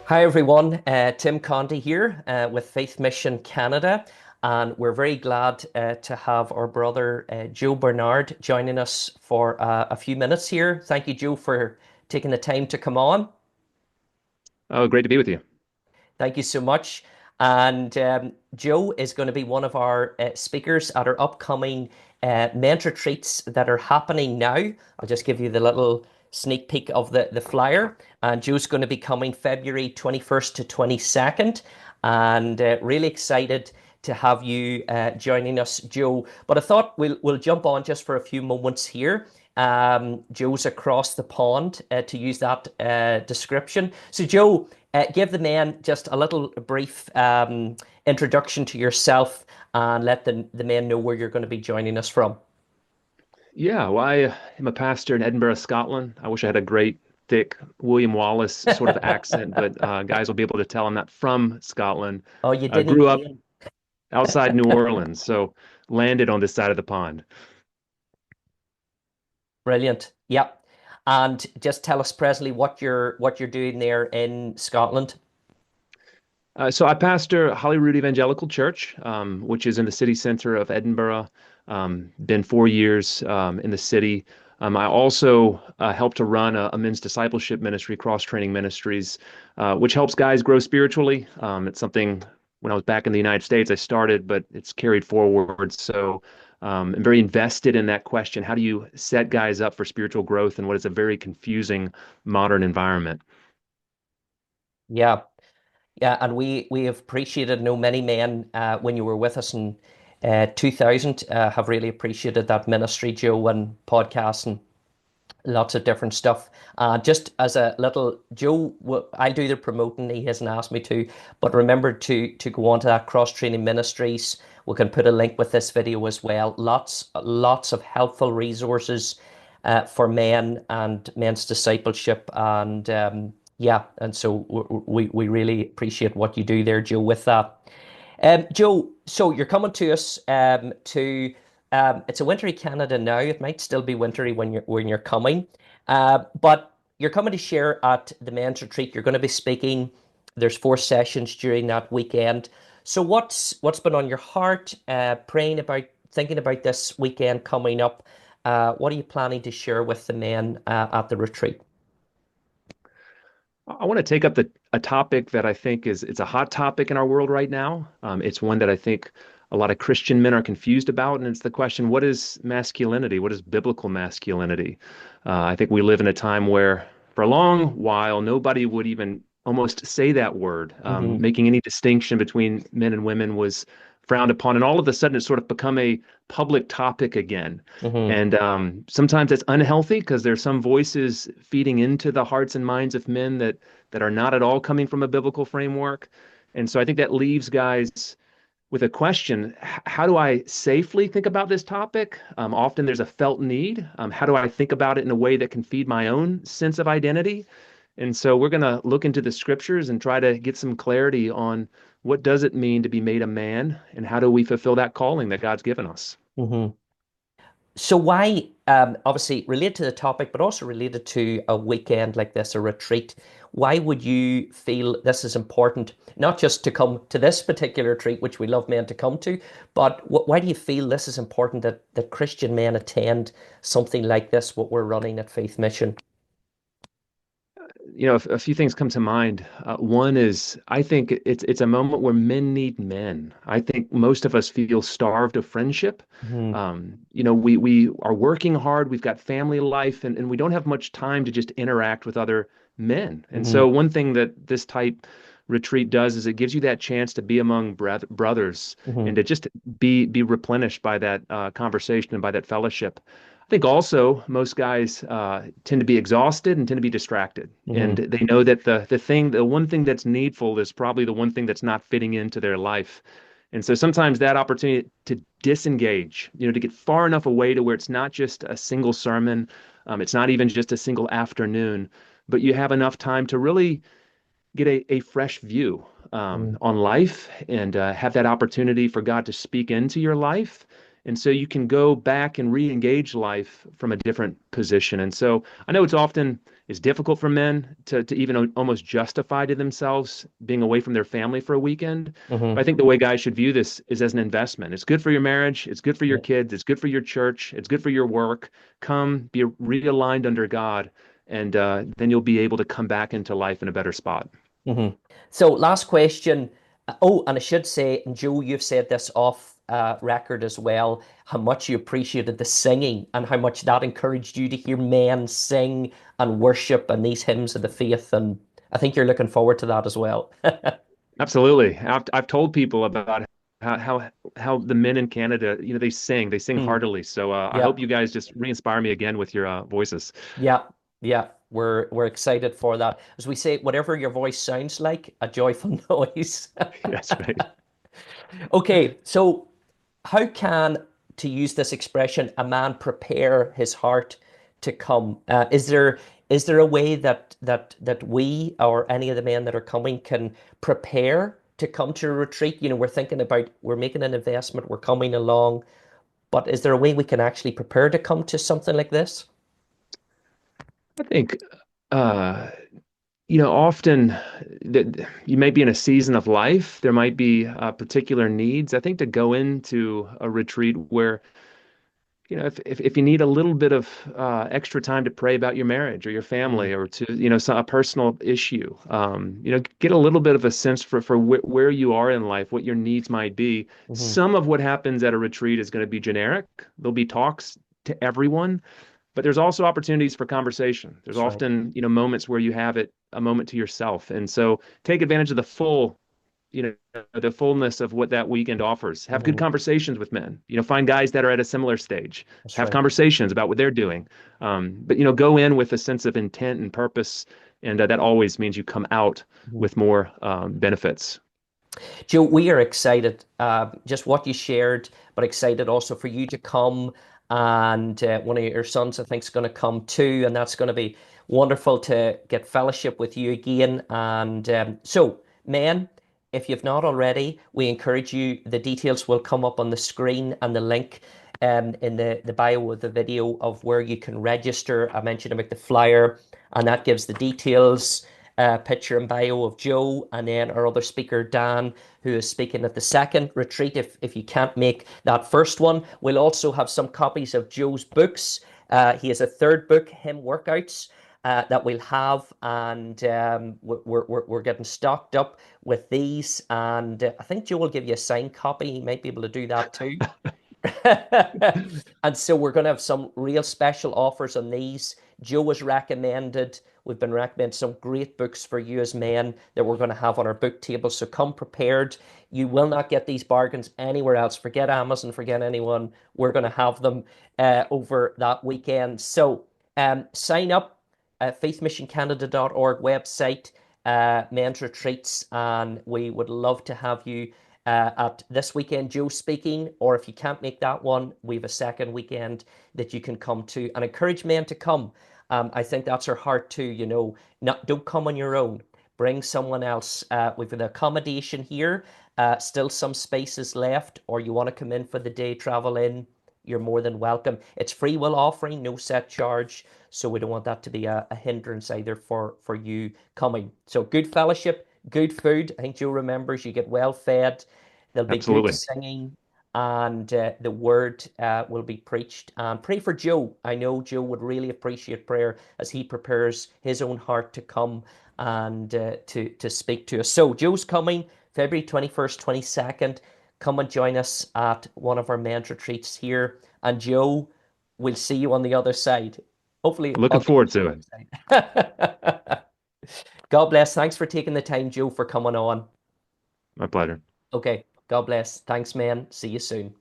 Hi everyone, Tim Condy here with Faith Mission Canada, and we're very glad to have our brother Joe Barnard joining us for a few minutes here. Thank you, Joe, for taking the time to come on. Oh, great to be with you. Thank you so much. And Joe is going to be one of our speakers at our upcoming men's retreats that are happening now. I'll just give you the little sneak peek of the flyer. And Joe's going to be coming February 21st to 22nd. And really excited to have you joining us, Joe. But I thought we'll jump on just for a few moments here. Joe's across the pond, to use that description. So, Joe, give the men just a little brief introduction to yourself and let the men know where you're going to be joining us from. Yeah, well, I am a pastor in Edinburgh, Scotland. I wish I had a great, thick William Wallace sort of accent, but guys will be able to tell I'm not from Scotland. Oh, you I didn't grew up even outside New Orleans, so landed on this side of the pond. Brilliant. Yep. And just tell us presently what you're doing there in Scotland. So I pastor Holyrood Evangelical Church, which is in the city center of Edinburgh. Been 4 years in the city. I also help to run a men's discipleship ministry, cross training ministries, which helps guys grow spiritually. It's something when I was back in the United States I started, but it's carried forward. So I'm very invested in that question. How do you set guys up for spiritual growth in what is a very confusing modern environment? Yeah. Yeah, and we have appreciated, no many men when you were with us in 2000 have really appreciated that ministry, Joe, and podcasts and lots of different stuff. Just as a little, Joe, I'll do the promoting. He hasn't asked me to, but remember to go on to that cross training ministries. We can put a link with this video as well. Lots of helpful resources for men and men's discipleship, and yeah, and so we really appreciate what you do there, Joe, with that. Joe, so you're coming to us to it's a wintry Canada now. It might still be wintry when you're coming, but you're coming to share at the men's retreat. You're going to be speaking. There's 4 sessions during that weekend. So what's been on your heart? Praying about, thinking about this weekend coming up. What are you planning to share with the men at the retreat? I want to take up a topic that I think is it's a hot topic in our world right now. It's one that I think a lot of Christian men are confused about, and it's the question, what is masculinity? What is biblical masculinity? I think we live in a time where, for a long while, nobody would even almost say that word. Hmm. Making any distinction between men and women was frowned upon, and all of a sudden, it's sort of become a public topic again. Hmm. And sometimes it's unhealthy because there's some voices feeding into the hearts and minds of men that are not at all coming from a biblical framework. And so I think that leaves guys with a question. How do I safely think about this topic? Often there's a felt need. How do I think about it in a way that can feed my own sense of identity? And so we're going to look into the scriptures and try to get some clarity on what does it mean to be made a man and how do we fulfill that calling that God's given us? Hmm. So why, obviously related to the topic, but also related to a weekend like this, a retreat, why would you feel this is important, not just to come to this particular retreat, which we love men to come to, but why do you feel this is important that Christian men attend something like this, what we're running at Faith Mission? A few things come to mind. One is I think it's a moment where men need men. I think most of us feel starved of friendship. Hmm. We are working hard. We've got family life, and we don't have much time to just interact with other men. And Hmm. so one thing that this type retreat does is it gives you that chance to be among brothers Hmm. and to just be replenished by that conversation and by that fellowship. I think also most guys tend to be exhausted and tend to be distracted, and Hmm. they know that the one thing that's needful is probably the one thing that's not fitting into their life. And so sometimes that opportunity to disengage, to get far enough away to where it's not just a single sermon, it's not even just a single afternoon, but you have enough time to really get a fresh view on life and have that opportunity for God to speak into your life And so you can go back and re-engage life from a different position. And so I know it's difficult for men to even almost justify to themselves being away from their family for a weekend. But I Hmm. think the way guys should view this is as an investment. It's good for your marriage, it's good for your Yeah. kids, it's good for your church, it's good for your work. Come be realigned under God, and then you'll be able to come back into life in a better spot. Hmm. So, last question. Oh, and I should say, and Joe, you've said this off record as well, how much you appreciated the singing and how much that encouraged you to hear men sing and worship and these hymns of the faith. And I think you're looking forward to that as well. Absolutely. I've told people about how the men in Canada, they sing Hmm. heartily. So I Yeah. hope you guys just re-inspire me again with your voices. Yeah, yeah, we're excited for that. As we say, whatever your voice sounds like, a joyful noise. That's right. Okay, so how can, to use this expression, a man prepare his heart to come? Is there a way that we or any of the men that are coming can prepare to come to a retreat? We're thinking about we're making an investment, we're coming along, but is there a way we can actually prepare to come to something like this? I think uh, often that you may be in a season of life. There might be particular needs. I think to go into a retreat where if you need a little bit of extra time to pray about your marriage or your family or to, a personal issue, get a little bit of a sense for where you are in life, what your needs might be. Mm-hmm. Some of what happens at a retreat is going to be generic. There'll be talks to everyone, but there's also opportunities for conversation. There's That's right. often, moments where you have a moment to yourself. And so take advantage of the fullness of what that weekend offers. Have good Mm-hmm. conversations with men. Find guys that are at a similar stage. That's Have right. conversations about what they're doing. But go in with a sense of intent and purpose, and that always means you come out Mhm. with more benefits. Joe, we are excited, just what you shared, but excited also for you to come. And one of your sons, I think, is going to come too. And that's going to be wonderful to get fellowship with you again. And so, men, if you've not already, we encourage you. The details will come up on the screen and the link in the bio of the video of where you can register. I mentioned about the flyer, and that gives the details, picture and bio of Joe, and then our other speaker, Dan, who is speaking at the second retreat. If you can't make that first one, we'll also have some copies of Joe's books. He has a third book, Him Workouts. That we'll have, and we're getting stocked up with these. And I think Joe will give you a signed copy. He might be able to do that too. And so we're going to have some real special offers on these. Joe has recommended, we've been recommending some great books for you as men that we're going to have on our book table. So come prepared. You will not get these bargains anywhere else. Forget Amazon, forget anyone. We're going to have them over that weekend. So sign up at faithmissioncanada.org website, men's retreats, and we would love to have you at this weekend, Joe speaking, or if you can't make that one, we have a second weekend that you can come to and encourage men to come. I think that's our heart too, don't come on your own. Bring someone else. We've an accommodation here, still some spaces left, or you want to come in for the day, travel in, you're more than welcome. It's free will offering, no set charge. So we don't want that to be a hindrance either for you coming. So good fellowship, good food. I think Joe remembers you get well fed. There'll be good Absolutely. singing, and the word will be preached. And pray for Joe. I know Joe would really appreciate prayer as he prepares his own heart to come and to speak to us. So Joe's coming February 21st, 22nd. Come and join us at one of our men's retreats here. And Joe, we'll see you on the other side. Hopefully Looking on the forward to it. other side. God bless. Thanks for taking the time, Joe, for coming on. My pleasure. Okay. God bless. Thanks, man. See you soon.